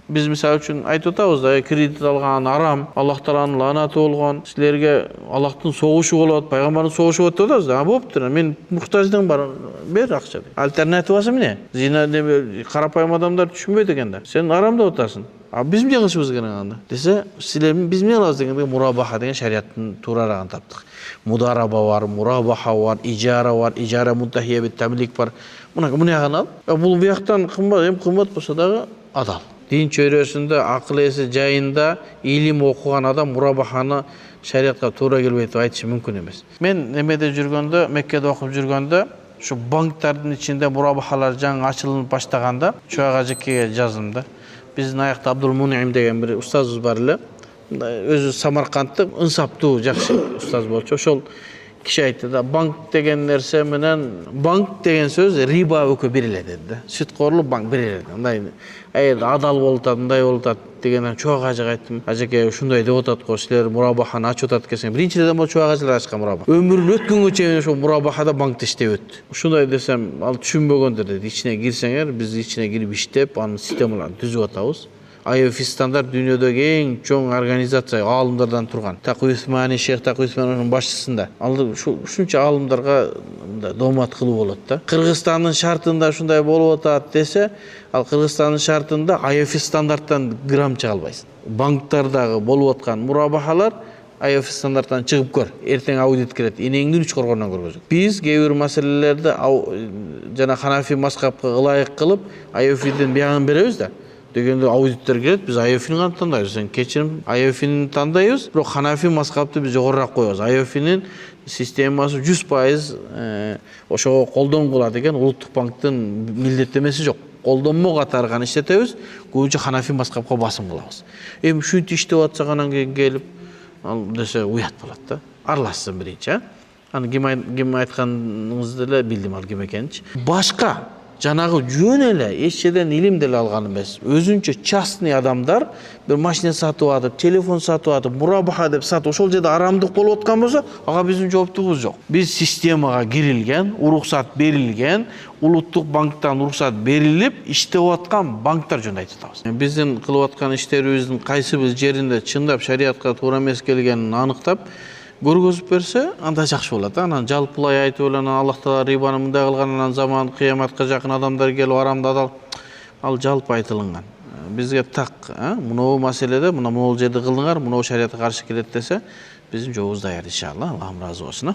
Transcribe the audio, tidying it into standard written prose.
Biz misal üçün айтып атабыз да, кредит алган арам, Аллах Тааланын ланаты болгон, силерге Аллахтын согушу болот, пайгамбардын согушу болот деп атабыз да. Болуптур. Мен муктаждыгым бар, бер акча. Альтернативасы эмне? Зина деп карапайым адамдар түшүнбөйт экен да. Сен арам деп атасың. Biz mi kılışımız gereğinde? Dese, biz mi alacağız degende murabaha degen şeriattın turarağını taptık. Mudaraba var, murabaha var, icara muntahiye bit tamlik var. Buna yağın al. Bu yaktan kımbat, hem kımbat bolsa da adal. Din çöresinde, akıl esi jayında ilim okugan adam murabahаны şeriatga tuura kelbeyt dep aytышы mümkün emes. Men nemede жүргөндө, Меккеде окуп жүргөндө, şu banktardын içinde murabahalar жаңы açılınıp başlaganda, çoğa жекеге жаздым да. Биздин аякта Абдулмуним деген бир устазыбыз бар эле. Өзү Самаркандтык ынсаптуу жакшы устаз болчу. Ошол киши айтты да, банк деген нерсе менен банк деген сөз риба экөө бир эле деди да. Сүткорлук банк бир эле. Мындай адал болуп атат, мындай болуп атат дегенден чоң ажак айттым. Ажеке ушундай деп атат го, силер мурабаханы ачып атат экенсиңер. Биринчиден бул чоң ажалар ачкан мурабах. Өмүрүн өткөнгө чейин ошол мурабахада банкта иштеп өттү. Ушундай десем, ал түшүнбөгөндөр деди. Ичине кирсеңер, биз ичине кирип иштеп, анын системаларын түзүп атабыз. IFI стандарт дүйнөдөгү эң чоң организация, алымдардан турган. Такы Усмани, Шейх Такы Усмановдун башчысында. Ал ушунча алымдарга доомат кылуу болот да. Кыргызстандын шартында ушундай болуп атат десе, ал Кыргызстандын шартында IFI стандарттан грамм чыга албайсың. Банктардагы болуп аткан мурабахалар IFI стандарттан чыгып көр. Эртең аудит келет. Энеңдин үч коргондон көргөзөк. Биз кээ бир маселелерди жана Ханафи мазхабка ылайык кылып, IFIден биягын беребиз да. Дегенде аудиттер келет, биз IFIни гана тандайбыз. Сен кечирим, IFIни тандайбыз, бирок Ханафи мазхабты биз жогорураак коебуз. IFIнин системасы 100% ошого колдонгула деген Улуттук банктын милдеттемеси жок. Колдонмо катары гана иштетебиз, көбүнчө Ханафи мазхабка басым кылабыз. Эми ушинтип иштеп атсак анан келип, ал десе уят болот да. Аралашсын биринчи, аны ким айтканыңызды эле билдим ал ким экенинчи. Башка жанагы жөн эле эч жерден илим деле алган эмес. Өзүнчө частный адамдар бир машина сатып атып, телефон сатып атып, мурабаха деп сатып, ошол жерде арамдык болуп аткан болсо, ага биздин жооптугубуз жок. Биз системага кирилген, уруксат берилген, Улуттук банктан уруксат берилип, иштеп аткан банктар жөнүндө айтып атабыз. Биздин кылып аткан иштерибиздин кайсы бир жеринде чындап шариатка туура эмес келгенин аныктап, көргөзүп берсе, анда жакшы болот. Анан жалпылай айтып эле Аллах Таала рибаны мындай кылган, анан заман кыяматка жакын адамдар келип арамдады. Ал жалпы айтылган. Бизге так, мынау маселеде, мына жерде кылдыңар, мынау шариатка каршы келет десе, биздин жолубуз даяр иншалла. Аллахым разы болсун.